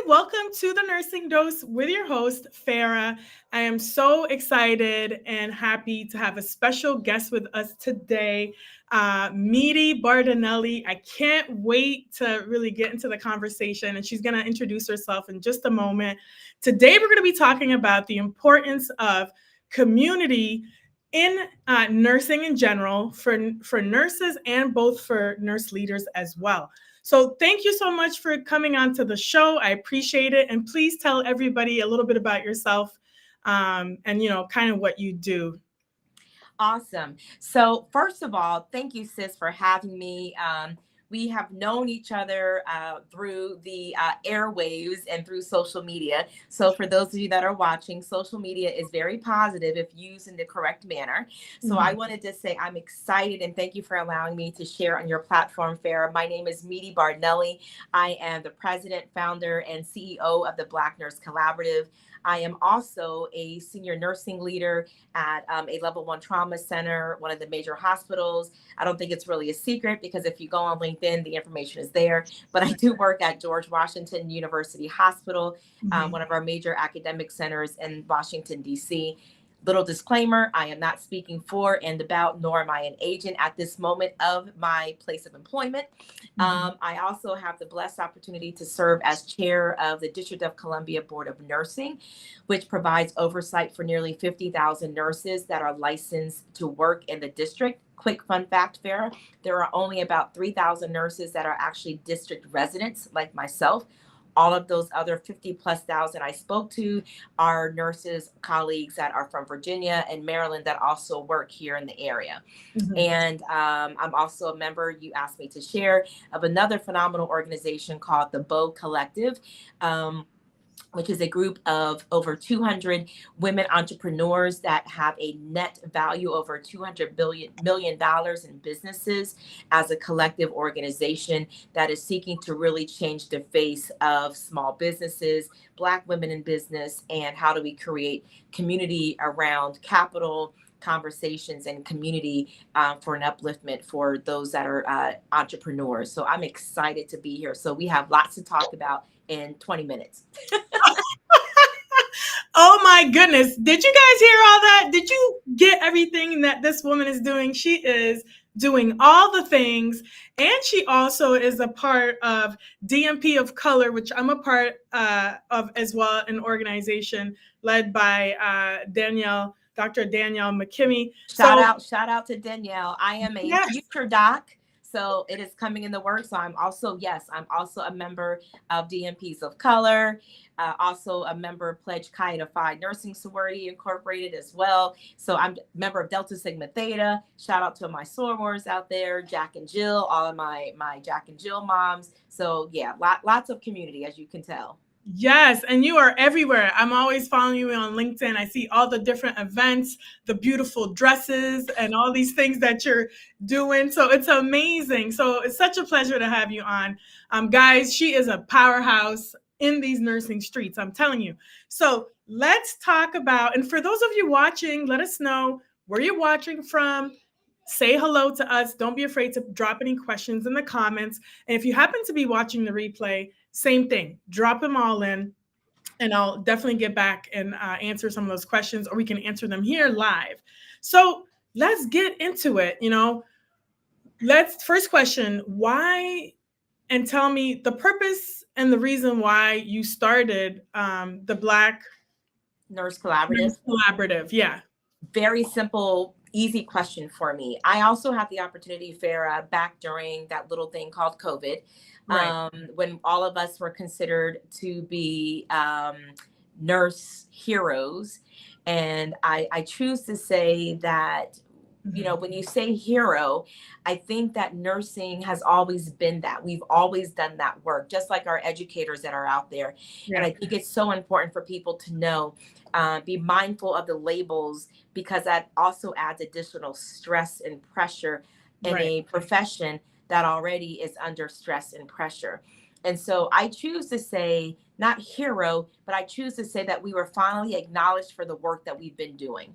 welcome to the Nursing Dose with your host, Farah. I am so excited and happy to have a special guest with us today, Midi Bardanelli. I can't wait to really get into the conversation, and she's going to introduce herself in just a moment. Today, we're going to be talking about the importance of community in nursing in general for nurses and both for nurse leaders as well. So thank you so much for coming on to the show. I appreciate it. And please tell everybody a little bit about yourself and, kind of what you do. Awesome. So first of all, thank you, sis, for having me. We have known each other through the airwaves and through social media. So for those of you that are watching, social media is very positive if used in the correct manner. So I wanted to say I'm excited and thank you for allowing me to share on your platform, Farah. My name is Midi Bardanelli. I am the president, founder, and CEO of the Black Nurse Collaborative. I am also a senior nursing leader at a level 1 trauma center, one of the major hospitals. I don't think it's really a secret because if you go on LinkedIn, the information is there. But I do work at George Washington University Hospital, one of our major academic centers in Washington, D.C. Little disclaimer, I am not speaking for and about, nor am I an agent at this moment of my place of employment. I also have the blessed opportunity to serve as chair of the District of Columbia Board of Nursing, which provides oversight for nearly 50,000 nurses that are licensed to work in the district. Quick fun fact, Farah, there are only about 3,000 nurses that are actually district residents like myself. All of those other 50 plus thousand I spoke to are nurses, colleagues that are from Virginia and Maryland that also work here in the area. And I'm also a member, you asked me to share, of another phenomenal organization called the Bow Collective. Which is a group of over 200 women entrepreneurs that have a net value over $200 million in businesses as a collective organization that is seeking to really change the face of small businesses, Black women in business, and how do we create community around capital, conversations, and community for an upliftment for those that are entrepreneurs. So I'm excited to be here. So we have lots to talk about in 20 minutes. Oh my goodness. Did you guys hear all that? Did you get everything that this woman is doing? She is doing all the things. And she also is a part of DMP of Color, which I'm a part of as well, an organization led by Dr. Danielle McKimmey. Shout out to Danielle. I am a Yes. future doc. So it is coming in the works. So I'm also a member of DMPs of Color, also a member of Pledge Chi Phi Nursing Sorority Incorporated as well. So I'm a member of Delta Sigma Theta. Shout out to my sorors out there, Jack and Jill, all of my Jack and Jill moms. So yeah, lots of community, as you can tell. Yes, and you are everywhere. I'm always following you on LinkedIn. I see all the different events, the beautiful dresses, and all these things that you're doing. So it's amazing. So it's such a pleasure to have you on. Guys, she is a powerhouse in these nursing streets, I'm telling you. So let's talk about, and for those of you watching, let us know where you're watching from. Say hello to us. Don't be afraid to drop any questions in the comments. And if you happen to be watching the replay, same thing. Drop them all in, and I'll definitely get back and answer some of those questions, or we can answer them here live. So let's get into it. First question, why, and tell me the purpose and the reason why you started the Black Nurse Collaborative. Yeah. Very simple, easy question for me. I also had the opportunity, Farah, back during that little thing called COVID, Right. when all of us were considered to be nurse heroes. And I choose to say that, when you say hero, I think that nursing has always been that. We've always done that work, just like our educators that are out there. Yeah. And I think it's so important for people to know, be mindful of the labels, because that also adds additional stress and pressure in Right. a profession that already is under stress and pressure. And so I choose to say, not hero, but I choose to say that we were finally acknowledged for the work that we've been doing.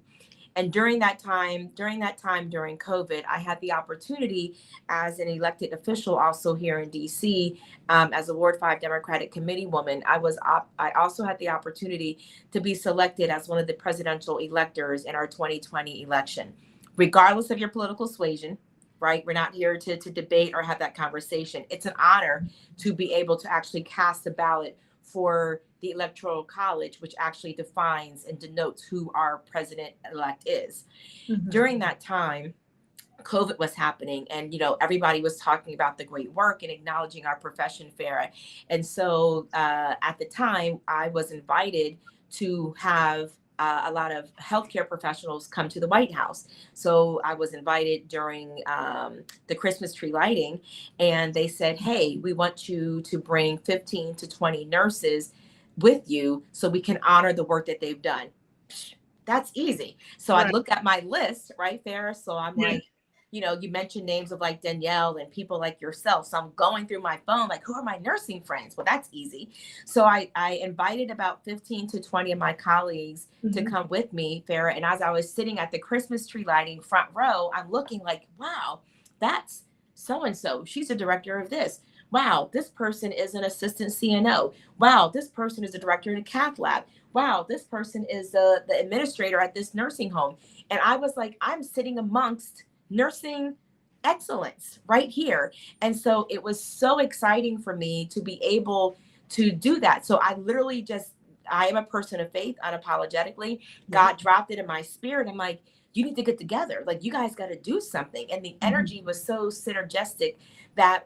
And during COVID, I had the opportunity as an elected official also here in DC, as a Ward 5 Democratic Committee woman. I also had the opportunity to be selected as one of the presidential electors in our 2020 election. Regardless of your political suasion, right? We're not here to debate or have that conversation. It's an honor to be able to actually cast a ballot for the Electoral College, which actually defines and denotes who our president elect is. During that time, COVID was happening, and everybody was talking about the great work and acknowledging our profession, Farah. And so at the time, I was invited to have a lot of healthcare professionals come to the White House. So I was invited during the Christmas tree lighting, and they said, "Hey, we want you to bring 15 to 20 nurses with you so we can honor the work that they've done." That's easy. So I Right. look at my list, right, Farah? So I'm Yeah. like, you mentioned names of like Danielle and people like yourself. So I'm going through my phone, like, who are my nursing friends? Well, that's easy. So I invited about 15 to 20 of my colleagues to Mhm. come with me, Farah. And as I was sitting at the Christmas tree lighting front row, I'm looking like, wow, that's so and so. She's a director of this. Wow, this person is an assistant CNO. Wow, this person is a director in a cath lab. Wow, this person is the administrator at this nursing home. And I was like, I'm sitting amongst nursing excellence right here. And so it was so exciting for me to be able to do that. So I am a person of faith, unapologetically. Yeah. God dropped it in my spirit. I'm like, you need to get together. Like, you guys got to do something. And the Mhm. energy was so synergistic that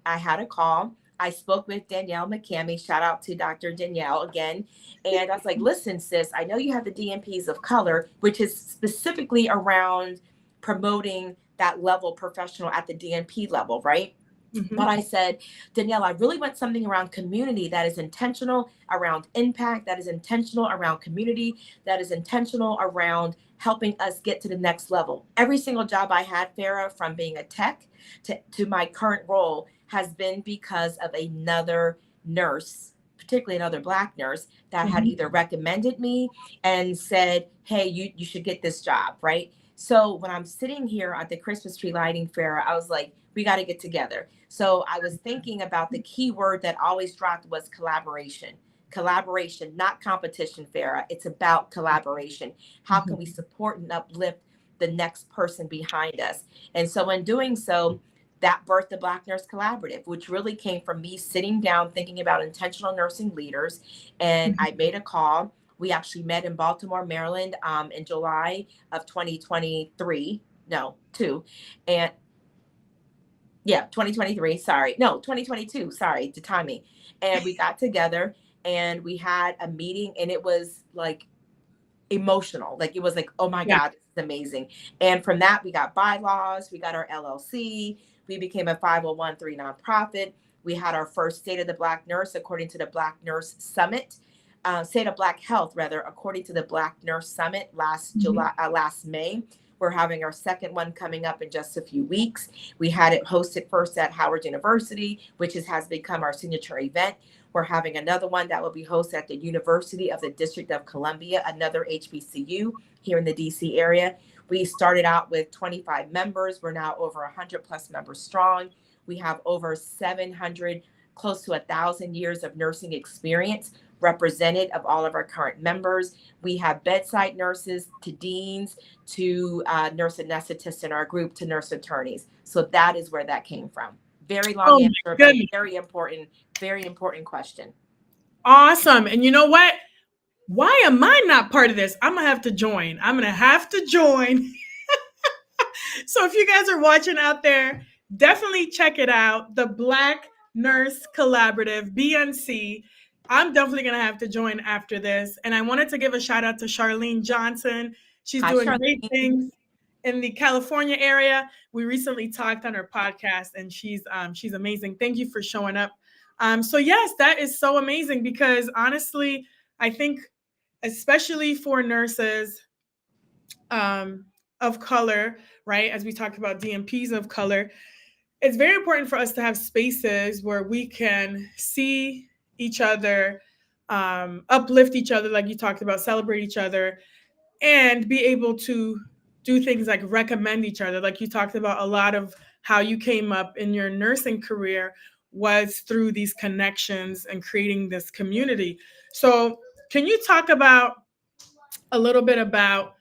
I had a call. I spoke with Danielle McCamey. Shout out to Dr. Danielle again. And I was like, listen, sis, I know you have the DMPs of color, which is specifically around promoting that level professional at the DNP level, right? But Mhm. I said, Danielle, I really want something around community that is intentional around impact, that is intentional around community, that is intentional around helping us get to the next level. Every single job I had, Farah, from being a tech to my current role, has been because of another nurse, particularly another Black nurse, that had Mhm. either recommended me and said, hey, you should get this job, right? So when I'm sitting here at the Christmas tree lighting, Farah, I was like, we got to get together. So I was thinking about the key word that always dropped was collaboration. Collaboration, not competition, Farah. It's about collaboration. How can we Mhm. support and uplift the next person behind us? And so in doing so, that birthed the Black Nurse Collaborative, which really came from me sitting down thinking about intentional nursing leaders. And I Mhm. made a call. We actually met in Baltimore, Maryland, in July of 2023. No, two. And yeah, 2023, sorry. No, 2022, sorry, the timing. And we got together and we had a meeting, and it was like emotional. Like, it was like, oh my Yeah. God, this is amazing. And from that, we got bylaws, we got our LLC, we became a 501(c)(3) nonprofit. We had our first State of the Black Nurse according to the Black Nurse Summit. State of Black Health, rather, according to the Black Nurse Summit Mhm. last May. We're having our second one coming up in just a few weeks. We had it hosted first at Howard University, which has become our signature event. We're having another one that will be hosted at the University of the District of Columbia, another HBCU here in the DC area. We started out with 25 members. We're now over 100 plus members strong. We have over 700, close to 1,000 years of nursing experience represented of all of our current members. We have bedside nurses to deans to nurse anesthetists in our group to nurse attorneys. So that is where that came from. Very long Oh my answer, but goodness. very important question. Awesome. And you know what? Why am I not part of this? I'm gonna have to join. I'm gonna have to join. So if you guys are watching out there, definitely check it out. The Black Nurse Collaborative, BNC. I'm definitely going to have to join after this. And I wanted to give a shout out to Charlene Johnson. She's Hi, doing great Charlene. things in the California area. We recently talked on her podcast, and she's amazing. Thank you for showing up. So yes, that is so amazing because honestly, I think especially for nurses, um, of color, right? As we talked about DMPs of color, it's very important for us to have spaces where we can see each other, uplift each other, like you talked about, celebrate each other, and be able to do things like recommend each other. Like you talked about, a lot of how you came up in your nursing career was through these connections and creating this community. So, can you talk about a little bit about,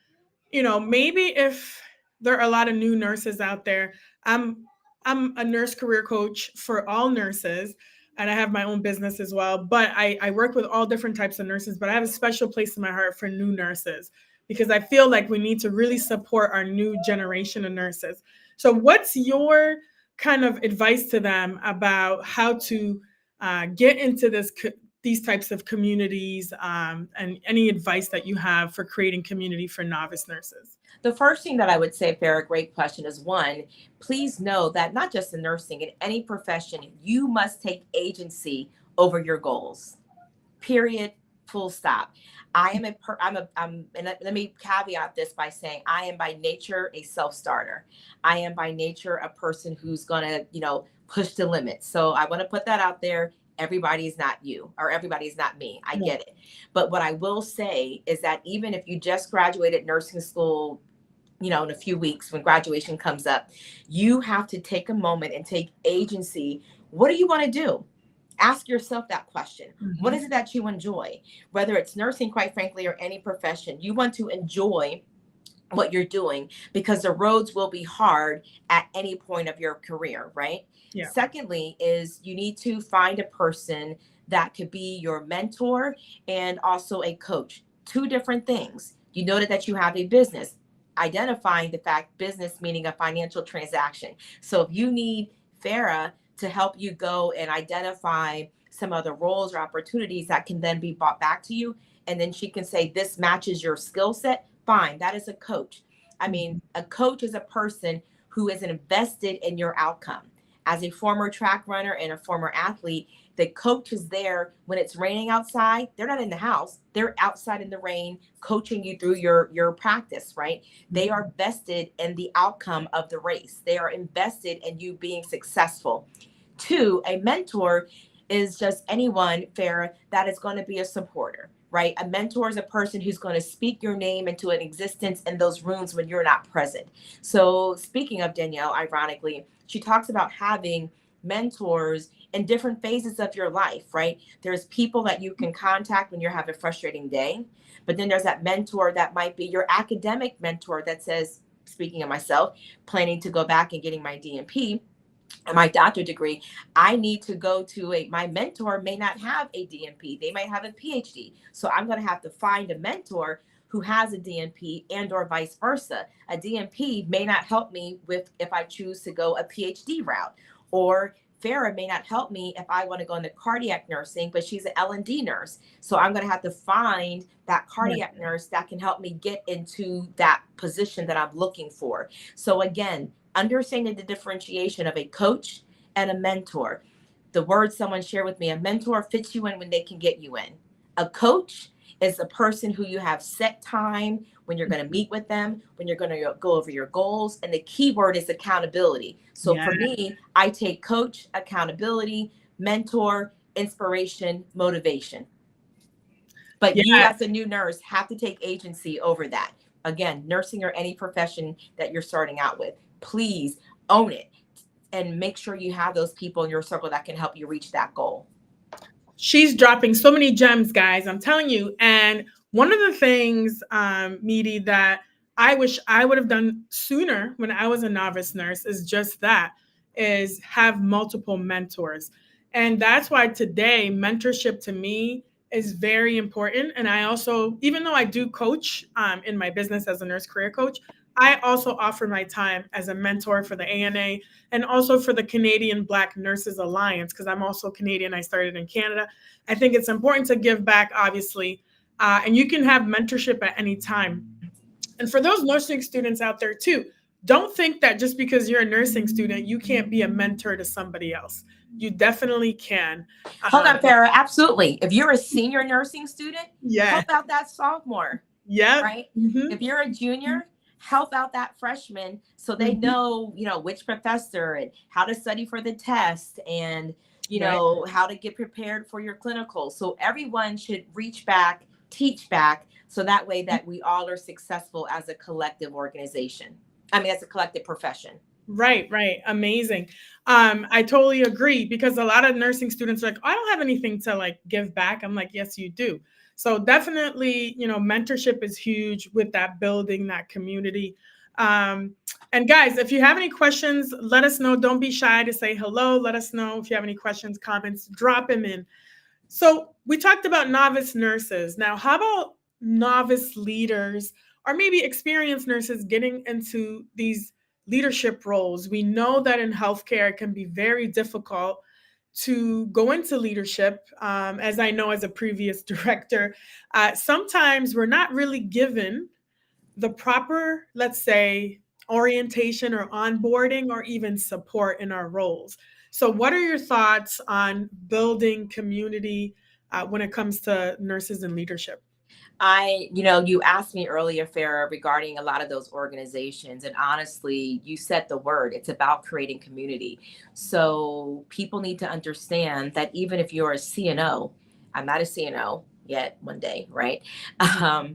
maybe if there are a lot of new nurses out there. I'm i'm a nurse career coach for all nurses, and I have my own business as well, but I work with all different types of nurses, but I have a special place in my heart for new nurses, because I feel like we need to really support our new generation of nurses. So what's your kind of advice to them about how to get into these types of communities, and any advice that you have for creating community for novice nurses? The first thing that I would say, Farah, great question, is one, please know that not just in nursing, in any profession, you must take agency over your goals. Period. Full stop. I am a per, I'm and let me caveat this by saying I am by nature a self-starter. I am by nature a person who's gonna, push the limits. So I want to put that out there. Everybody's not you, or everybody's not me. I Yeah. get it. But what I will say is that even if you just graduated nursing school, in a few weeks when graduation comes up, you have to take a moment and take agency. What do you want to do? Ask yourself that question. What is Hmm. it that you enjoy? Whether it's nursing, quite frankly, or any profession, you want to enjoy what you're doing, because the roads will be hard at any point of your career, right? Yeah. Secondly, is you need to find a person that could be your mentor and also a coach. Two different things. You noted that you have a business. Identifying the fact business meaning a financial transaction. So if you need Farah to help you go and identify some other roles or opportunities that can then be brought back to you, and then she can say this matches your skill set, fine. That is a coach. I mean, Mhm. a coach is a person who is invested in your outcome. As a former track runner and a former athlete, the coach is there when it's raining outside. They're not in the house. They're outside in the rain coaching you through your practice, right? They are vested in the outcome of the race. They are invested in you being successful. Two, a mentor is just anyone, Farah, that is going to be a supporter, right? A mentor is a person who's going to speak your name into an existence in those rooms when you're not present. So, speaking of Danielle, ironically, she talks about having mentors in different phases of your life, right? There's people that you can contact when you're having a frustrating day, but then there's that mentor that might be your academic mentor that says, speaking of myself, planning to go back and getting my DNP, my doctorate degree, I need to go to my mentor may not have a DNP. They might have a PhD. So I'm going to have to find a mentor who has a DNP, and or vice versa. A DNP may not help me with if I choose to go a PhD route, or Farah may not help me if I want to go into cardiac nursing, but she's an L&D nurse. So I'm going to have to find that Right. cardiac nurse that can help me get into that position that I'm looking for. So again, understanding the differentiation of a coach and a mentor. The word someone shared with me, a mentor fits you in when they can get you in. A coach is a person who you have set time when you're going to meet with them, when you're going to go over your goals. And the key word is accountability. So Yeah. for me, I take coach, accountability, mentor, inspiration, motivation. But you, Yeah. as a new nurse, have to take agency over that. Again, nursing or any profession that you're starting out with, please own it and make sure you have those people in your circle that can help you reach that goal. She's dropping so many gems, guys. I'm telling you. And one of the things, Meaty, that I wish I would have done sooner when I was a novice nurse is just that, is have multiple mentors. And that's why today mentorship to me is very important. And I also, even though I do coach in my business as a nurse career coach, I also offer my time as a mentor for the ANA and also for the Canadian Black Nurses Alliance, because I'm also Canadian. I started in Canada. I think it's important to give back, obviously, and you can have mentorship at any time. And for those nursing students out there too, don't think that just because you're a nursing student, you can't be a mentor to somebody else. You definitely can. Hold on, Um, Farah. Absolutely. If you're a senior nursing student, yeah. help out that sophomore, Yep. right? Hmm. If you're a junior, help out that freshman so they Hmm. know, which professor and how to study for the test, and, Right. how to get prepared for your clinical. So everyone should reach back teach back, so that way that we all are successful as a collective organization. I mean, as a collective profession. Right, right. Amazing. I totally agree because a lot of nursing students are like, I don't have anything to like give back. I'm like, yes, you do. So definitely, mentorship is huge with that building that community. Um, and guys, if you have any questions, let us know. Don't be shy to say hello. Let us know if you have any questions, comments, drop them in. So we talked about novice nurses. Now, how about novice leaders or maybe experienced nurses getting into these leadership roles? We know that in healthcare, it can be very difficult to go into leadership. As I know as a previous director, sometimes we're not really given the proper, let's say, orientation or onboarding or even support in our roles. So, what are your thoughts on building community when it comes to nurses and leadership? You asked me earlier, Farah, regarding a lot of those organizations. And honestly, you said the word, it's about creating community. So people need to understand that even if you're a CNO, I'm not a CNO yet, one day, right?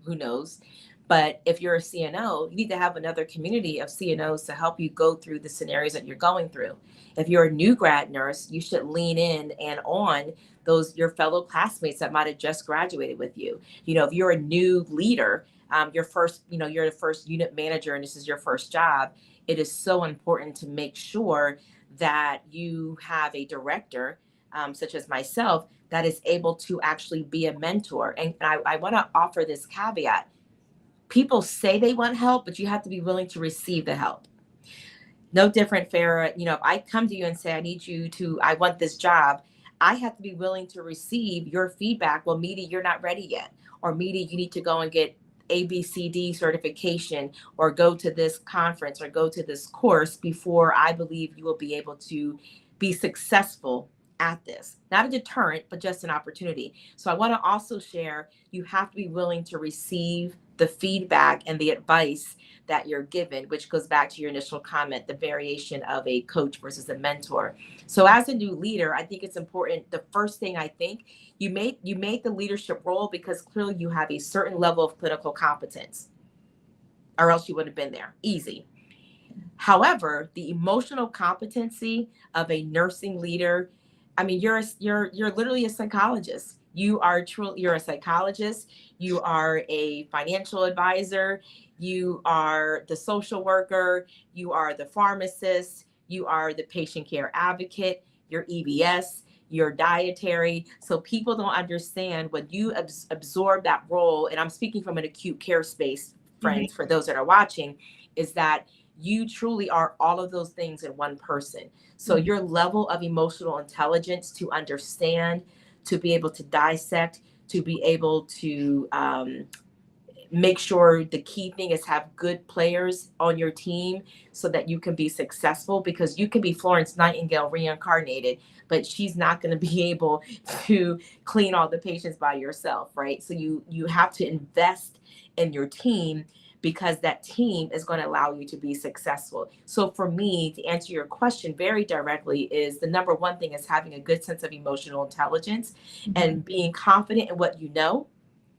Who knows? But if you're a CNO, you need to have another community of CNOs to help you go through the scenarios that you're going through. If you're a new grad nurse, you should lean in and on those your fellow classmates that might have just graduated with you. If you're a new leader, you're the first unit manager and this is your first job, it is so important to make sure that you have a director, such as myself, that is able to actually be a mentor. And I want to offer this caveat. People say they want help, but you have to be willing to receive the help. No different, Farah. If I come to you and say, I want this job, I have to be willing to receive your feedback. Well, Meaty, you're not ready yet. Or Meaty, you need to go and get ABCD certification or go to this conference or go to this course before I believe you will be able to be successful at this. Not a deterrent, but just an opportunity. So I want to also share, you have to be willing to receive the feedback and the advice that you're given, which goes back to your initial comment, the variation of a coach versus a mentor. So as a new leader, I think it's important. The first thing I think, you made the leadership role because clearly you have a certain level of clinical competence, or else you would have been there. Easy. However, the emotional competency of a nursing leader, I mean, you're literally a psychologist. You're a psychologist, you are a financial advisor, you are the social worker, you are the pharmacist, you are the patient care advocate, your EBS, your dietary. So people don't understand when you absorb that role, and I'm speaking from an acute care space, Mhm. friends, for those that are watching, is that you truly are all of those things in one person. So Mhm. your level of emotional intelligence to understand, to be able to dissect, to be able to make sure the key thing is have good players on your team so that you can be successful, because you can be Florence Nightingale reincarnated, but she's not going to be able to clean all the patients by yourself, right? So you have to invest in your team, because that team is going to allow you to be successful. So for me, to answer your question very directly, is the number one thing is having a good sense of emotional intelligence Mhm. and being confident in what you know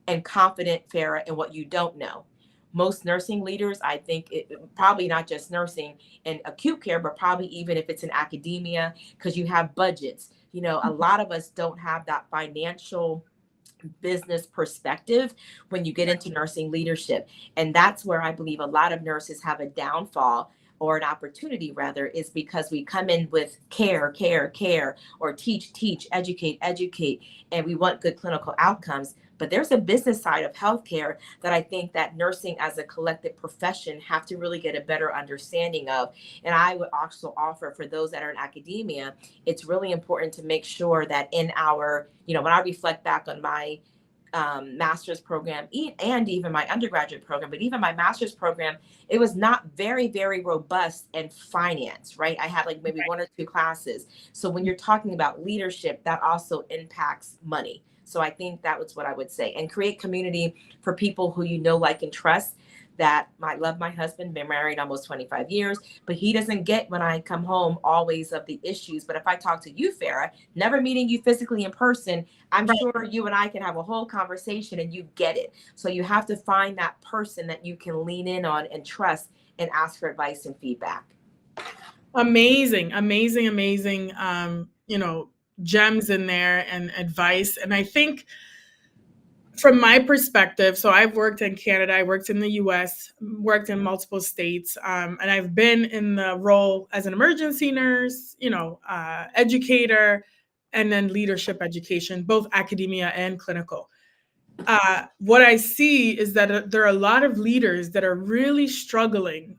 and confident, Farah, in what you don't know. Most nursing leaders, I think, probably not just nursing and acute care, but probably even if it's in academia, because you have budgets. A lot of us don't have that financial business perspective when you get into nursing leadership. And that's where I believe a lot of nurses have a downfall, or an opportunity rather, is because we come in with care, care, care, or teach, teach, educate, educate, and we want good clinical outcomes. But there's a business side of healthcare that I think that nursing as a collective profession have to really get a better understanding of. And I would also offer, for those that are in academia, it's really important to make sure that in our, when I reflect back on my master's program and even my undergraduate program, but even my master's program, it was not very, very robust in finance, right? I had like maybe one or two classes. So when you're talking about leadership, that also impacts money. So I think that was what I would say. And create community for people who you know, like, and trust. that I love my husband, been married almost 25 years, but he doesn't get when I come home always of the issues. But if I talk to you, Farah, never meeting you physically in person, I'm Right. sure you and I can have a whole conversation and you get it. So you have to find that person that you can lean in on and trust and ask for advice and feedback. Amazing, amazing, amazing. Gems in there and advice. And I think from my perspective, so I've worked in Canada, I worked in the US, worked in multiple states, and I've been in the role as an emergency nurse, educator, and then leadership education, both academia and clinical. What I see is that there are a lot of leaders that are really struggling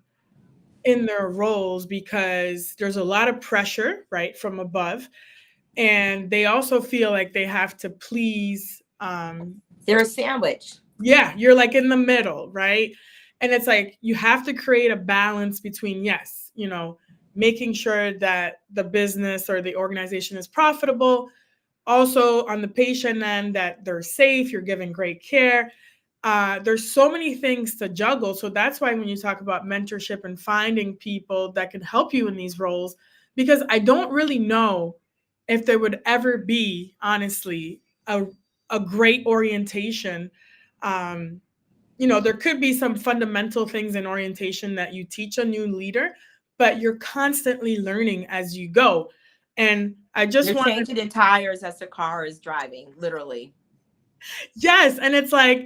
in their roles because there's a lot of pressure, right, from above. And they also feel like they have to please. They're a sandwich. Yeah, you're like in the middle, right? And it's like you have to create a balance between, yes, making sure that the business or the organization is profitable, also on the patient end that they're safe, you're giving great care. There's so many things to juggle. So that's why when you talk about mentorship and finding people that can help you in these roles, because I don't really know if there would ever be, honestly, a great orientation. Um, there could be some fundamental things in orientation that you teach a new leader, but you're constantly learning as you go. And I just You're want changing the tires as the car is driving, literally. yes, and it's like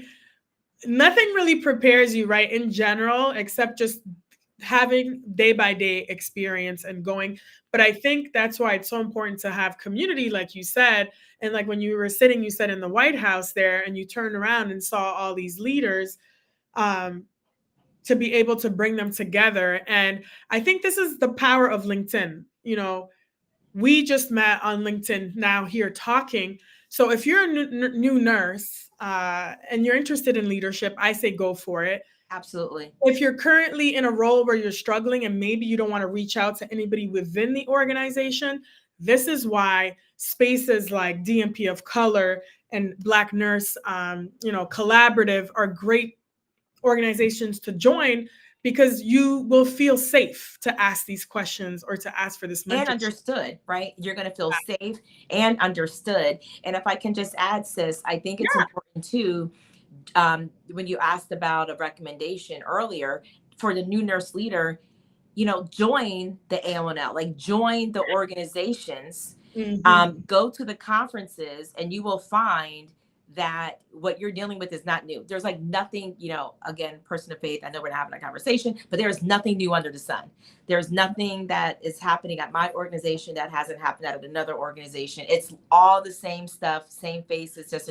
nothing really prepares you, right, in general, except just having day by day experience and going. But I think that's why it's so important to have community, like you said. And like when you were sitting, you said in the White House there, and you turned around and saw all these leaders, um, to be able to bring them together. And I think this is the power of LinkedIn. We just met on LinkedIn now here talking. So if you're a new nurse and you're interested in leadership, I say go for it. Absolutely. If you're currently in a role where you're struggling and maybe you don't want to reach out to anybody within the organization, this is why spaces like DMP of Color and Black Nurse, Collaborative are great organizations to join because you will feel safe to ask these questions or to ask for this And mentorship. understood, right? You're going to feel safe and understood. And if I can just add, sis, I think it's Yeah. important too, when you asked about a recommendation earlier for the new nurse leader, join the AONL, like join the organizations, Hmm. go to the conferences, and you will find that what you're dealing with is not new. There's like nothing, again, person of faith, I know we're not having a conversation, but there is nothing new under the sun. There's nothing that is happening at my organization that hasn't happened at another organization. It's all the same stuff, same face. It's just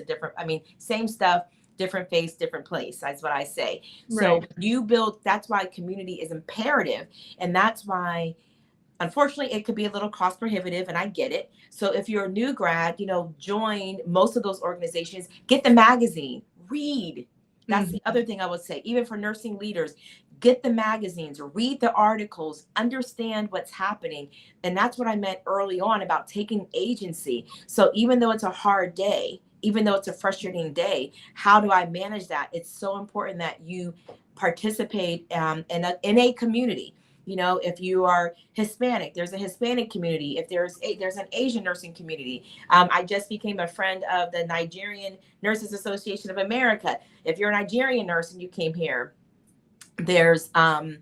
same stuff, different face, different place. That's what I say. So Right. you build, that's why community is imperative. And that's why, unfortunately, it could be a little cost prohibitive, and I get it. So if you're a new grad, join most of those organizations, get the magazine, read. That's Hmm. the other thing I would say, even for nursing leaders, get the magazines, read the articles, understand what's happening. And that's what I meant early on about taking agency. So even though it's a hard day, even though it's a frustrating day, how do I manage that? It's so important that you participate in a community. If you are Hispanic, there's a Hispanic community. If there's an Asian nursing community. I just became a friend of the Nigerian Nurses Association of America. If you're a Nigerian nurse and you came here, there's a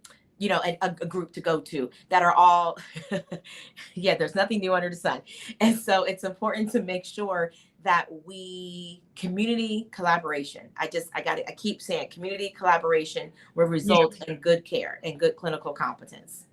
group to go to that are all yeah, there's nothing new under the sun. And so it's important to make sure that we community collaboration. I keep saying community collaboration will result in good care and good clinical competence.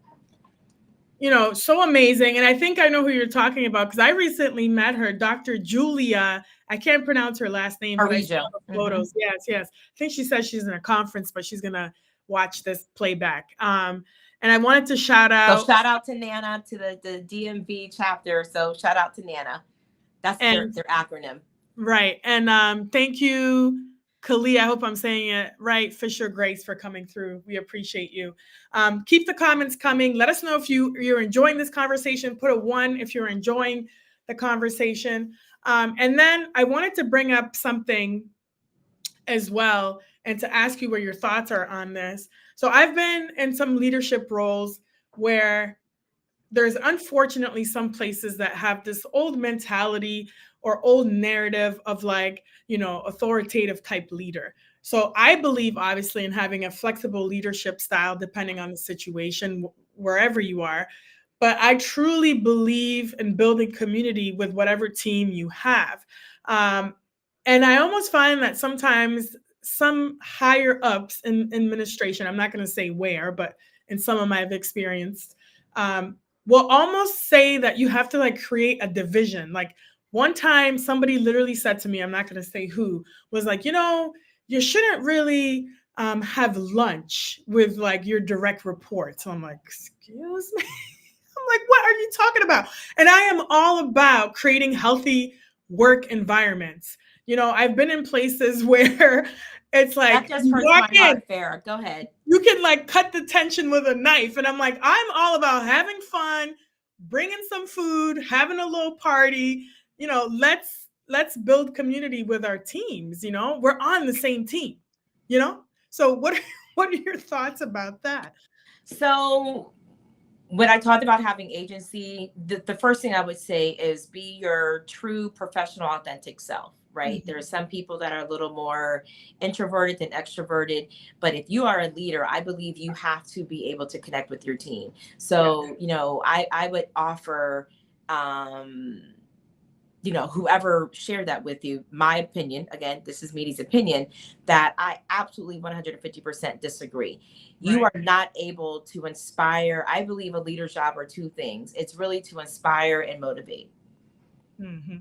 So amazing. And I think I know who you're talking about because I recently met her, Dr. Julia. I can't pronounce her last name, but I saw Parija. the Hmm. photos. Yes, yes. I think she says she's in a conference, but she's gonna watch this playback. And I wanted to shout So out shout out to Nana, to the DMV chapter. So shout out to Nana. That's their and their acronym. right. And thank you, Kali. I hope I'm saying it right. Fisher Grace for coming through. We appreciate you. Keep the comments coming. Let us know if you're enjoying this conversation. Put a 1 if you're enjoying the conversation. And then I wanted to bring up something as well. and to ask you where your thoughts are on this. So I've been in some leadership roles where there's unfortunately some places that have this old mentality or old narrative of like, authoritative type leader. So I believe obviously in having a flexible leadership style depending on the situation wherever you are. But I truly believe in building community with whatever team you have. Um, and I almost find that sometimes some higher ups in administration, I'm not going to say where, but in some of my have experienced, um, will almost say that you have to like create a division. Like one time, somebody literally said to me, I'm not going to say who, was like, you shouldn't really have lunch with like your direct reports. So I'm like, excuse me. I'm like, what are you talking about? And I am all about creating healthy work environments. I've been in places where it's That like just you hurts walk my in, heart, Farah. Go ahead. you can like cut the tension with a knife. And I'm like, I'm all about having fun, bringing some food, having a little party. Let's build community with our teams. We're on the same team. You know. So what are your thoughts about that? So when I talked about having agency, the first thing I would say is be your true professional, authentic self, right? There are Mhm. some people that are a little more introverted than extroverted, but if you are a leader, I believe you have to be able to connect with your team. Yeah. So, I would offer, um, whoever shared that with you, my opinion, again, this is Meaty's opinion, that I absolutely 150% disagree. You Right. are not able to inspire. I believe a leader's job are two things. It's really to inspire and motivate. Hmm.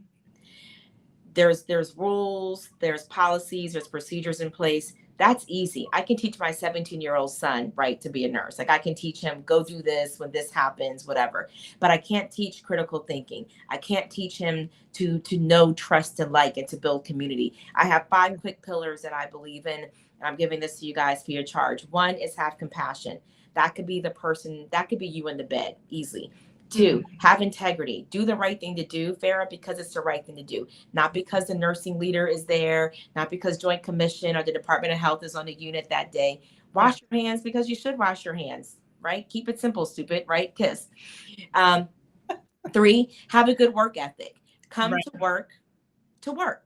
There's rules, there's policies, there's procedures in place. That's easy. I can teach my 17-year-old son, right, to be a nurse. Like I can teach him, go do this when this happens, whatever. But I can't teach critical thinking. I can't teach him to know, trust, and like, and to build community. I have 5 quick pillars that I believe in. And I'm giving this to you guys for your charge. One is have compassion. That could be the person, that could be you in the bed easily. Two, Hmm. have integrity. Do the right thing to do, Farah, because it's the right thing to do. Not because the nursing leader is there, not because Joint Commission or the Department of Health is on the unit that day. Yeah. Wash your hands because you should wash your hands, right? Keep it simple, stupid, right? Kiss. Um, Three, have a good work ethic. Come to Right. work to work.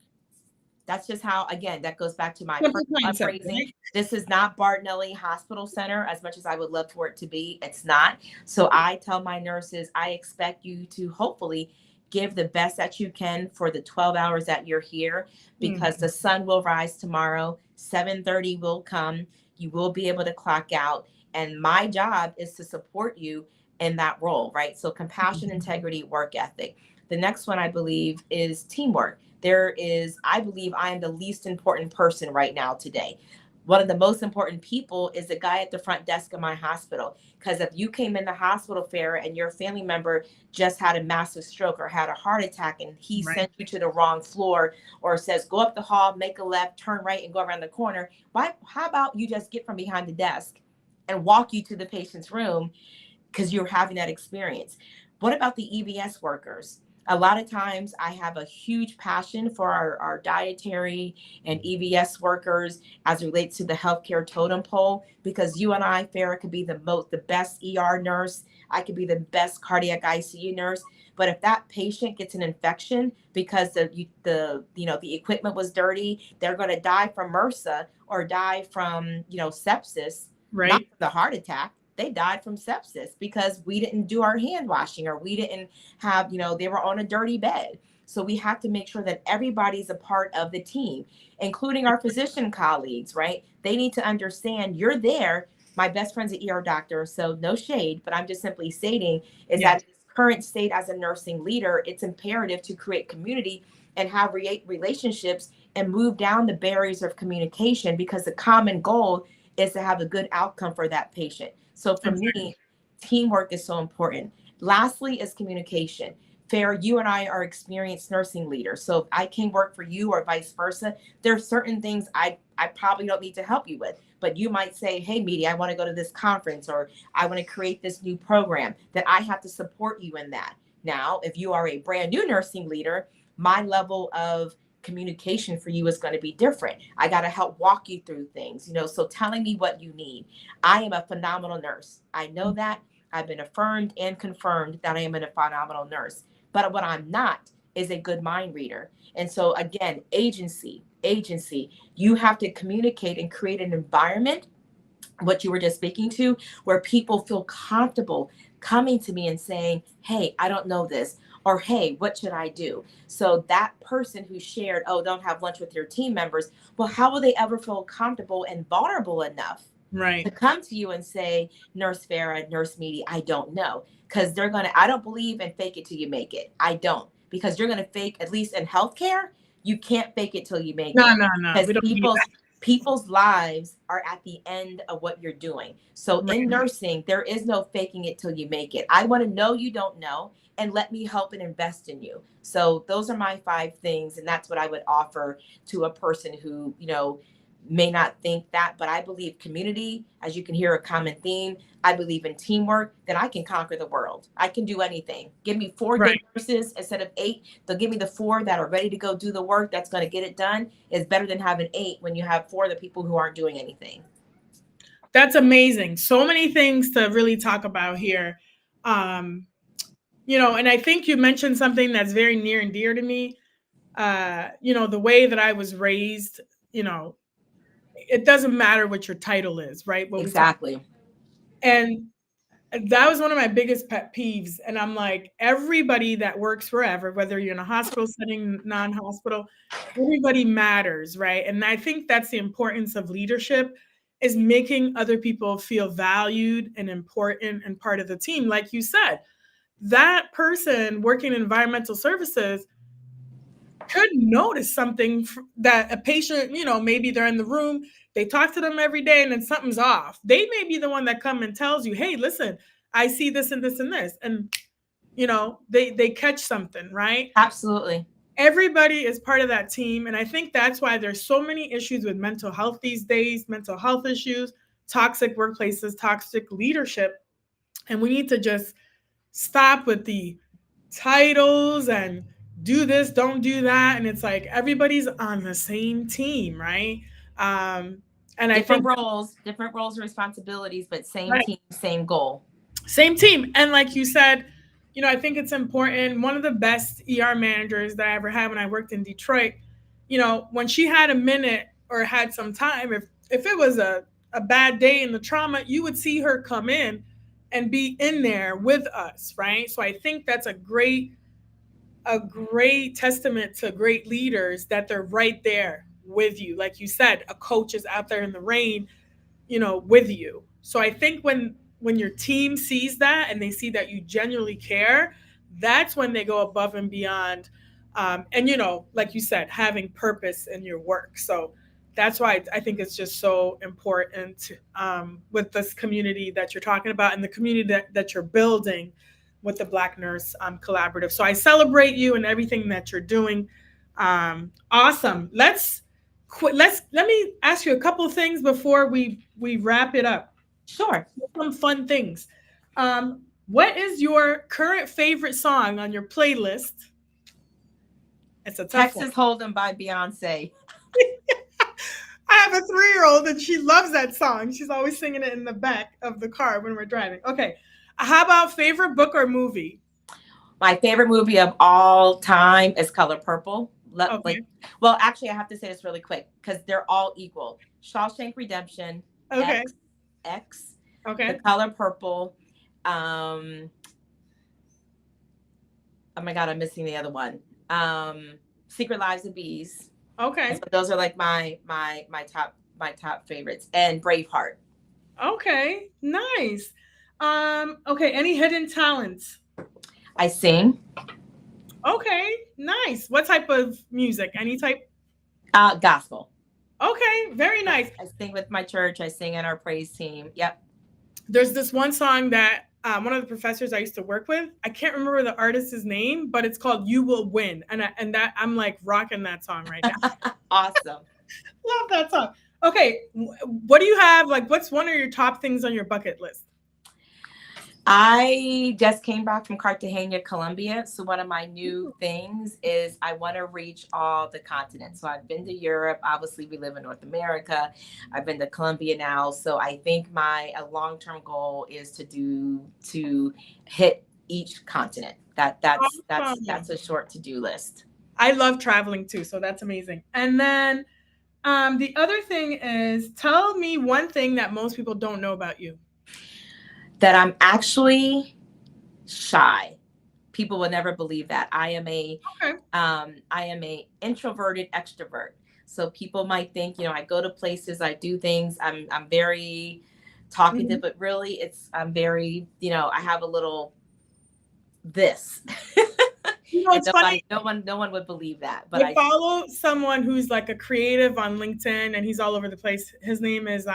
That's just how, again, that goes back to my Simple personal concept, upbringing. right? This is not Bartonelli Hospital Center as much as I would love for it to be. It's not. So I tell my nurses, I expect you to hopefully give the best that you can for the 12 hours that you're here, because Mhm. the sun will rise tomorrow. 7:30 will come. You will be able to clock out. And my job is to support you in that role, right? So compassion, Mhm. integrity, work ethic. The next one I believe is teamwork. I believe I am the least important person right now today. One of the most important people is the guy at the front desk of my hospital. Because if you came in the hospital, Farah, and your family member just had a massive stroke or had a heart attack, and he Right. sent you to the wrong floor, or says, go up the hall, make a left, turn right, and go around the corner, how about you just get from behind the desk and walk you to the patient's room because you're having that experience? What about the EVS workers? A lot of times I have a huge passion for our dietary and EVS workers as it relates to the healthcare totem pole, because you and I, Farah, could be the best ER nurse. I could be the best cardiac ICU nurse. But if that patient gets an infection because the equipment was dirty, they're going to die from MRSA or die from sepsis, not Right. from the heart attack. They died from sepsis because we didn't do our hand washing, or we didn't have, they were on a dirty bed. So we have to make sure that everybody's a part of the team, including our physician colleagues, right? They need to understand you're there. My best friend's an ER doctor, so no shade, but I'm just simply stating is Yes. that in this current state as a nursing leader, it's imperative to create community and have relationships and move down the barriers of communication, because the common goal is to have a good outcome for that patient. So for Exactly. me, teamwork is so important. Lastly is communication. Fair, you and I are experienced nursing leaders. So if I can work for you or vice versa, there are certain things I probably don't need to help you with. But you might say, hey, Media, I want to go to this conference, or I want to create this new program, that I have to support you in that. Now, if you are a brand new nursing leader, my level of communication for you is going to be different. I got to help walk you through things, so telling me what you need. I am a phenomenal nurse. I know that. I've been affirmed and confirmed that I am a phenomenal nurse. But what I'm not is a good mind reader. And so again, agency, you have to communicate and create an environment, what you were just speaking to, where people feel comfortable coming to me and saying, hey, I don't know this, or hey, what should I do? So that person who shared, oh, don't have lunch with your team members, well, how will they ever feel comfortable and vulnerable enough to Right. come to you and say, Nurse Farah, Nurse Meaty, I don't know? Because I don't believe in fake it till you make it. I don't, because you're going to fake, at least in healthcare, you can't fake it till you make No, it. no, no. Because We don't need people's lives are at the end of what you're doing. So that. in Right. nursing, there is no faking it till you make it. I want to know you don't know, and let me help and invest in you. So those are my 5 things, and that's what I would offer to a person who, may not think that, but I believe community, as you can hear a common theme. I believe in teamwork, that I can conquer the world. I can do anything. Give me 4 Right. good nurses instead of 8. They'll give me the 4 that are ready to go do the work that's going to get it done. Is better than having 8 when you have 4 of the people who aren't doing anything. That's amazing. So many things to really talk about here. Um, and I think you mentioned something that's very near and dear to me. The way that I was raised, you know, it doesn't matter what your title is, right? What we talk, Exactly. and that was one of my biggest pet peeves. And I'm like, everybody that works forever, whether you're in a hospital setting, non-hospital, everybody matters, right? And I think that's the importance of leadership, is making other people feel valued and important and part of the team. Like you said, that person working in environmental services could notice something that a patient, maybe they're in the room, they talk to them every day, and then something's off. They may be the one that come and tells you, hey, listen, I see this and this and this. And, they catch something, right? Absolutely. Everybody is part of that team. And I think that's why there's so many issues with mental health these days, mental health issues, toxic workplaces, toxic leadership. And we need to just stop with the titles and do this, don't do that. And it's like everybody's on the same team, right? Um, and I think, Different roles and responsibilities, but same right, team, same goal. same team. And like you said, I think it's important. One of the best ER managers that I ever had when I worked in Detroit, when she had a minute or had some time, if it was a bad day in the trauma, you would see her come in and be in there with us, right? So I think that's a great testament to great leaders, that they're right there with you. Like you said, a coach is out there in the rain, with you. So I think when your team sees that and they see that you genuinely care, that's when they go above and beyond. And like you said, having purpose in your work. So that's why I think it's just so important, with this community that you're talking about, and the community that you're building with the Black Nurse Collaborative. So I celebrate you and everything that you're doing. Awesome. Let me ask you a couple of things before we wrap it up. Sure. Some fun things. What is your current favorite song on your playlist? It's a tough one. Texas Hold'em by Beyonce. I have a 3-year-old and she loves that song. She's always singing it in the back of the car when we're driving. Okay. How about favorite book or movie? My favorite movie of all time is Color Purple. Okay. Well, actually, I have to say this really quick because they're all equal. Shawshank Redemption, Okay. X, The Okay. Color Purple. Oh my God, I'm missing the other one. Secret Lives of Bees. Okay. So those are like my top favorites, and Braveheart. Okay. Nice. Okay. Any hidden talents? I sing. Okay. Nice. What type of music? Any type? Gospel. Okay. Very nice. I sing with my church. I sing in our praise team. Yep. There's this one song that one of the professors I used to work with, I can't remember the artist's name, but it's called "You Will Win," and that I'm like rocking that song right now. Awesome. Love that song. Okay, what do you have? Like, what's one of your top things on your bucket list? I just came back from Cartagena, Colombia. So one of my new things is I want to reach all the continents. So I've been to Europe. Obviously, we live in North America. I've been to Colombia now. So I think my a long-term goal is to hit each continent. That's Awesome. a short to-do list. I love traveling too, so that's amazing. And then the other thing is, tell me one thing that most people don't know about you. That I'm actually shy. People will never believe that. Okay. I am a introverted extrovert. So people might think, I go to places, I do things. I'm very talkative, Mhm. but really I'm very, I have a little this. And It's funny. no one would believe that, but I I do. follow someone who's like a creative on LinkedIn, and he's all over the place. His name is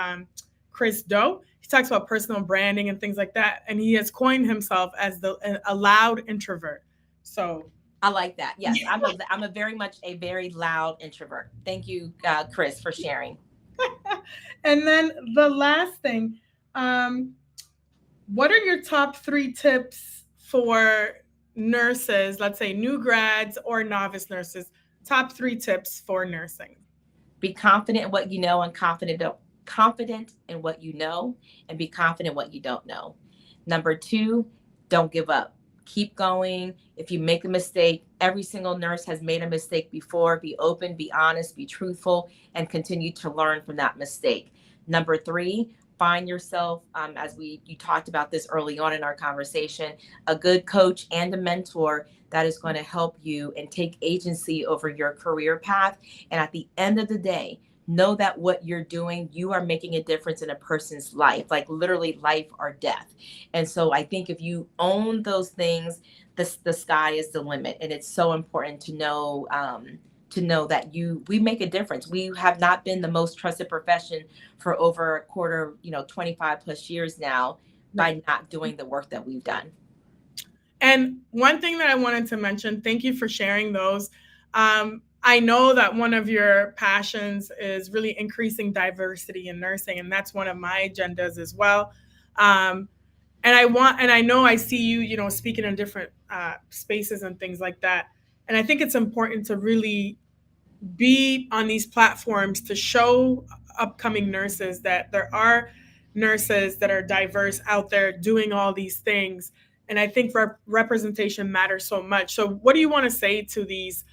Chris Doe. He talks about personal branding and things like that, and he has coined himself as a loud introvert. So, I like that. Yes, I'm a very much a very loud introvert. Thank you, Chris, for sharing. and then the last thing, um, what are your top three tips for nurses? Let's say new grads or novice nurses. Top three tips for nursing. Be confident in what you know and confident in what you know, and be confident in what you don't know. Number two, don't give up. Keep going. If you make a mistake, every single nurse has made a mistake before. Be open, be honest, be truthful, and continue to learn from that mistake. Number three, find yourself, as you talked about this early on in our conversation, a good coach and a mentor that is going to help you and take agency over your career path. And at the end of the day, know that what you're doing, you are making a difference in a person's life, like literally life or death. And so I think if you own those things, the sky is the limit. And it's so important to know that we make a difference. We have not been the most trusted profession for over a quarter, 25 plus years now, Right. by not doing the work that we've done. And one thing that I wanted to mention, thank you for sharing those. I know that one of your passions is really increasing diversity in nursing, and that's one of my agendas as well. Um, and I know I see you, speaking in different spaces and things like that. And I think it's important to really be on these platforms to show upcoming nurses that there are nurses that are diverse out there doing all these things. And I think representation matters so much. So, what do you want to say to these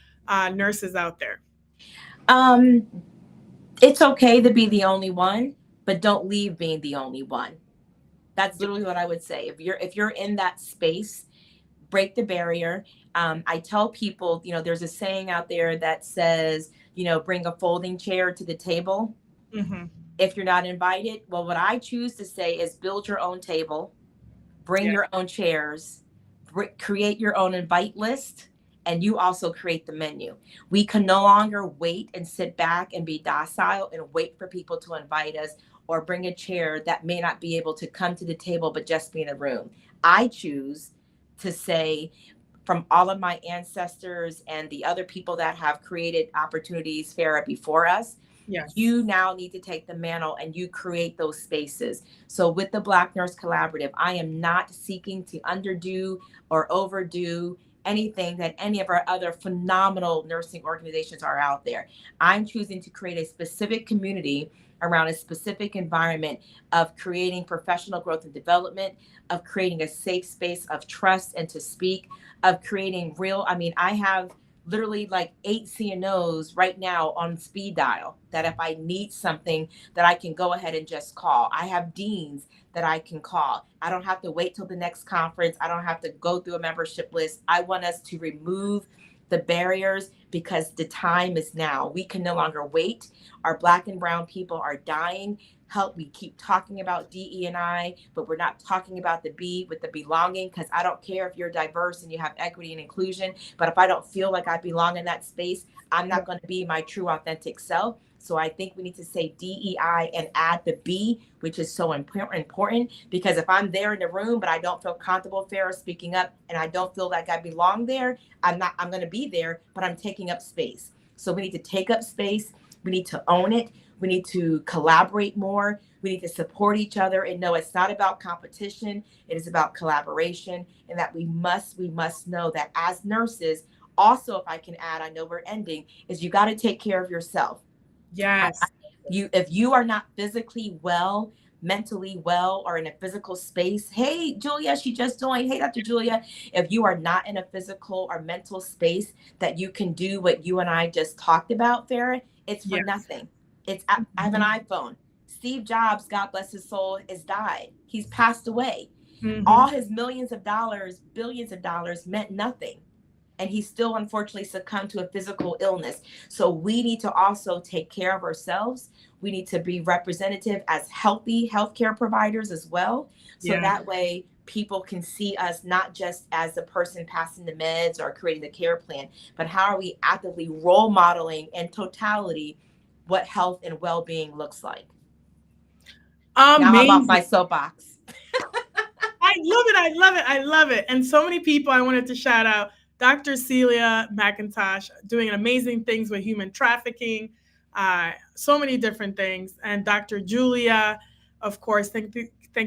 nurses out there? Um, it's okay to be the only one, but don't leave being the only one. That's literally what I would say. If you're in that space, break the barrier. I tell people, there's a saying out there that says, bring a folding chair to the table Mm-hmm. if you're not invited. Well, what I choose to say is build your own table, bring Yeah. your own chairs, create your own invite list, and you also create the menu. We can no longer wait and sit back and be docile and wait for people to invite us or bring a chair that may not be able to come to the table but just be in a room. I choose to say, from all of my ancestors and the other people that have created opportunities, Farah, before us, Yes. you now need to take the mantle and you create those spaces. So with the Black Nurse Collaborative, I am not seeking to underdo or overdo anything that any of our other phenomenal nursing organizations are out there. I'm choosing to create a specific community around a specific environment of creating professional growth and development, of creating a safe space of trust and to speak, of creating real, I have literally like 8 CNOs right now on speed dial that if I need something that I can go ahead and just call. I have deans that I can call. I don't have to wait till the next conference. I don't have to go through a membership list. I want us to remove the barriers because the time is now. We can no longer wait. Our Black and brown people are dying. Help, we keep talking about DE&I, but we're not talking about the B with the belonging, because I don't care if you're diverse and you have equity and inclusion, but if I don't feel like I belong in that space, I'm not going to be my true authentic self. So I think we need to say DEI and add the B, which is so important, because if I'm there in the room but I don't feel comfortable, Farah, speaking up, and I don't feel like I belong there, I'm going to be there, but I'm taking up space. So we need to take up space. We need to own it. We need to collaborate more. We need to support each other and know it's not about competition. It is about collaboration, and that we must know that as nurses, also, if I can add, I know we're ending, is you got to take care of yourself. Yes. You, if you are not physically well, mentally well, or in a physical space, hey Julia, she just joined, hey Dr. Julia, if you are not in a physical or mental space that you can do what you and I just talked about, Farah, it's for Yes. nothing. I have an iPhone. Steve Jobs, God bless his soul, has died. He's passed away. All Mm-hmm. his millions of dollars, billions of dollars meant nothing, and he still unfortunately succumbed to a physical illness. So we need to also take care of ourselves. We need to be representative as healthy healthcare providers as well. So Yeah. that way people can see us not just as the person passing the meds or creating the care plan, but how are we actively role modeling in totality what health and well-being looks like. Now I'm off my Amazing. soapbox. I love it. I love it. I love it. And so many people I wanted to shout out. Dr. Celia McIntosh doing amazing things with human trafficking, so many different things. And Dr. Julia, of course, thank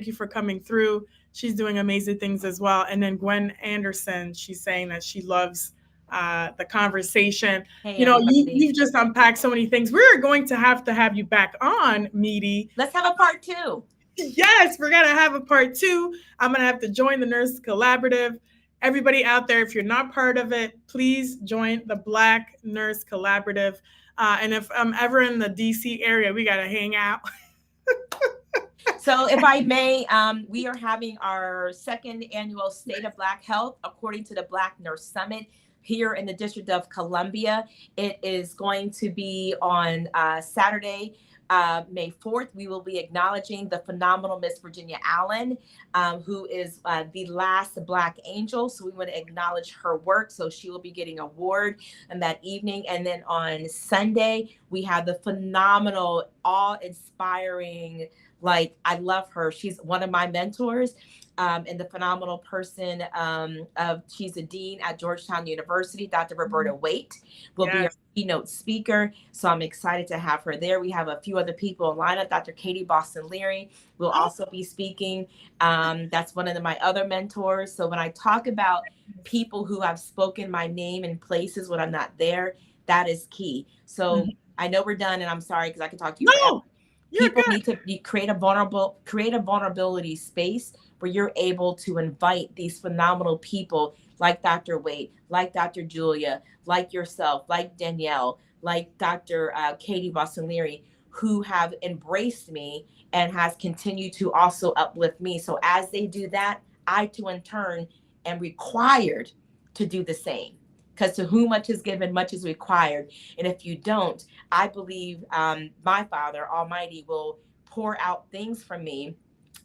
you for coming through. She's doing amazing things as well. And then Gwen Anderson, she's saying that she loves the conversation. Hey You know, everybody. you've just unpacked so many things. We're going to have you back on, Meaty. Let's have a part two. Yes, we're gonna have a part two. I'm gonna have to join the Nurse Collaborative. Everybody out there, if you're not part of it, please join the Black Nurse Collaborative. And if I'm ever in the DC area, we gotta hang out. So, if I may, we are having our second annual State of Black Health according to the Black Nurse Summit here in the District of Columbia. It is going to be on Saturday, May 4th. We will be acknowledging the phenomenal Miss Virginia Allen, who is the last Black angel. So we want to acknowledge her work. So she will be getting an award on that evening. And then on Sunday, we have the phenomenal, awe-inspiring, like, I love her. She's one of my mentors, and the phenomenal person she's a dean at Georgetown University. Dr. Roberta Waite will be our Yes. keynote speaker. So I'm excited to have her there. We have a few other people in lineup. Dr. Katie Boston Leary will Oh, also be speaking. That's one of my other mentors. So when I talk about people who have spoken my name in places when I'm not there, that is key. So mhm. I know we're done, and I'm sorry because I can talk to you forever. No, you're People good. need to create a vulnerability space where you're able to invite these phenomenal people like Dr. Wade, like Dr. Julia, like yourself, like Danielle, like Dr. Katie Boston Leary, who have embraced me and has continued to also uplift me. So as they do that, I too in turn am required to do the same, because to whom much is given, much is required. And if you don't, I believe my Father Almighty will pour out things from me,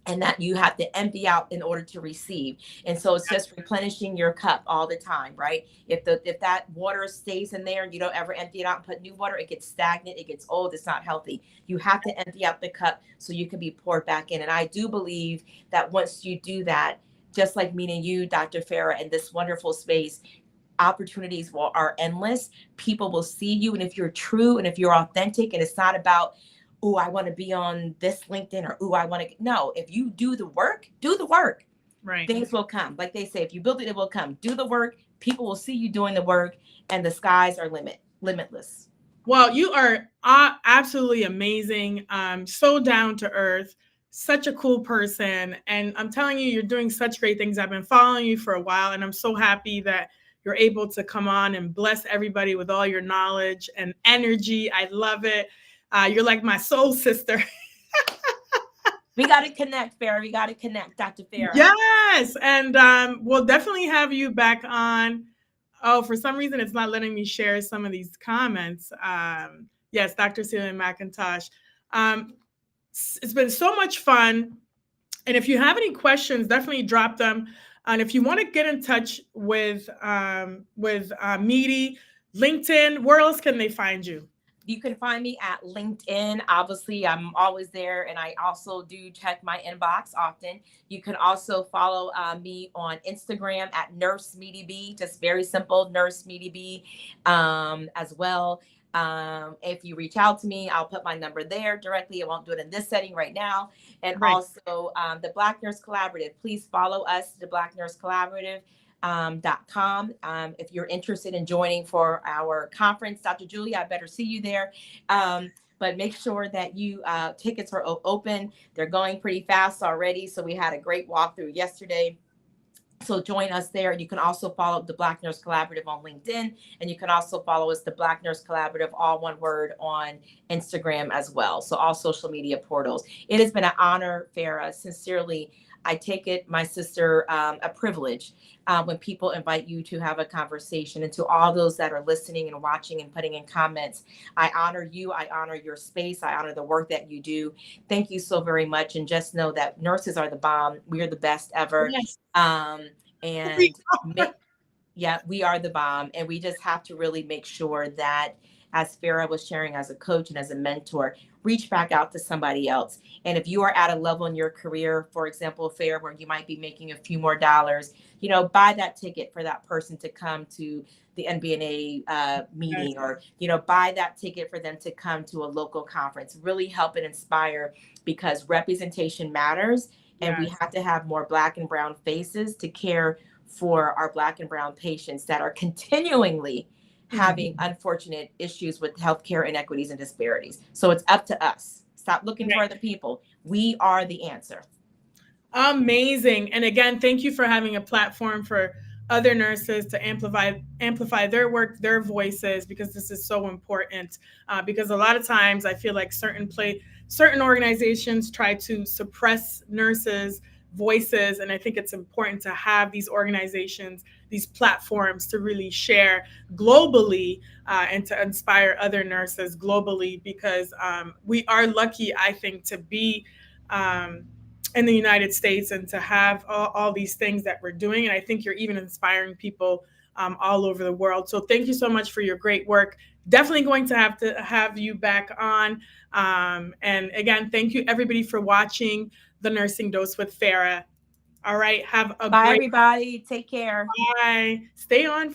and that you have to empty out in order to receive. And so it's just replenishing your cup all the time, right? If that water stays in there and you don't ever empty it out and put new water, it gets stagnant, it gets old, it's not healthy. You have to empty out the cup so you can be poured back in. And I do believe that once you do that, just like meeting you, Dr. Farah, in this wonderful space, opportunities are endless. People will see you, and if you're true and if you're authentic, and it's not about, oh, I want to be on this LinkedIn, or oh, I want to, no, if you do the work, Right. things will come. Like they say, if you build it, it will come. Do the work, people will see you doing the work, and the skies are limitless. Well, you are absolutely amazing. So down to earth, such a cool person. And I'm telling you, you're doing such great things. I've been following you for a while, and I'm so happy that you're able to come on and bless everybody with all your knowledge and energy. I love it. You're like my soul sister. We got to connect, Farah. We got to connect, Dr. Farah. Yes. And we'll definitely have you back on. Oh, for some reason, it's not letting me share some of these comments. Yes, Dr. Celia McIntosh. Um, it's been so much fun. And if you have any questions, definitely drop them. And if you want to get in touch with Meaty, LinkedIn, where else can they find you? You can find me at LinkedIn. Obviously, I'm always there, and I also do check my inbox often. You can also follow me on Instagram at Nurse Meaty B, just very simple, Nurse Meaty B, as well. If you reach out to me, I'll put my number there directly. I won't do it in this setting right now. And Right. also the Black Nurse Collaborative. Please follow us, the Black Nurse Collaborative. .com. If you're interested in joining for our conference, Dr. Julia, I better see you there. But make sure that you tickets are open. They're going pretty fast already. So we had a great walkthrough yesterday. So join us there. You can also follow the Black Nurse Collaborative on LinkedIn, and you can also follow us, the Black Nurse Collaborative, all one word, on Instagram as well. So all social media portals. It has been an honor, Farah. Sincerely, I take it, my sister, a privilege when people invite you to have a conversation. And to all those that are listening and watching and putting in comments, I honor you. I honor your space. I honor the work that you do. Thank you so very much. And just know that nurses are the bomb. We are the best ever. Yes. Um, We and are. make, yeah, we are the bomb. And we just have to really make sure that, as Farah was sharing, as a coach and as a mentor, reach back out to somebody else. And if you are at a level in your career, for example, Farah, where you might be making a few more dollars, buy that ticket for that person to come to the NBNA Yes. meeting, or, buy that ticket for them to come to a local conference. Really help and inspire, because representation matters. And we Yes. have to have more Black and brown faces to care for our Black and brown patients that are continually having Mhm. unfortunate issues with healthcare inequities and disparities. So it's up to us. Stop looking for Right. other people. We are the answer. Amazing. And again, thank you for having a platform for other nurses to amplify their work, their voices, because this is so important. Because a lot of times I feel like certain organizations try to suppress nurses' voices, and I think it's important to have these organizations, these platforms, to really share globally, and to inspire other nurses globally, because we are lucky, I think, to be. In the United States, and to have all these things that we're doing. And I think you're even inspiring people all over the world. So thank you so much for your great work. Definitely going to have you back on. And again, thank you everybody for watching the Nursing Dose with Farah. All right. Have a Bye, great everybody. Take care. bye. Stay on